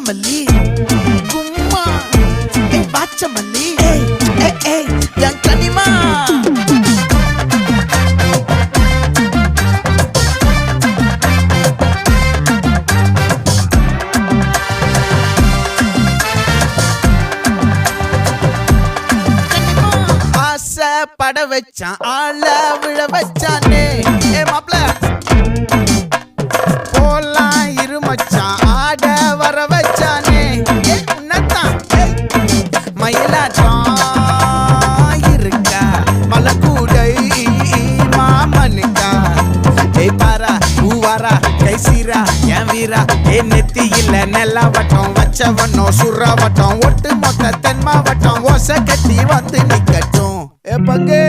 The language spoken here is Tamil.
வாச்சமல்லி கும்மா வாச்சமல்லி என் கனிமா பட வச்சான் ஆள விழ வச்சானே மாப்ள போலாம் இருமச்சான் ஆட வர வச்சானே உன்னத்தான் மயிலாட்டம் இருக்கா மலக்கூடை மாமனுக்கா பாரா பூவாரா கைசீரா என் வீரா நெத்தி இல்ல நெல்லா வட்டம் வச்சவனோ சுறா வட்டம் ஒட்டு மொத்த தென் மாவட்டம் ஓசை கட்டி வந்து நிக்கட்டும் பங்கே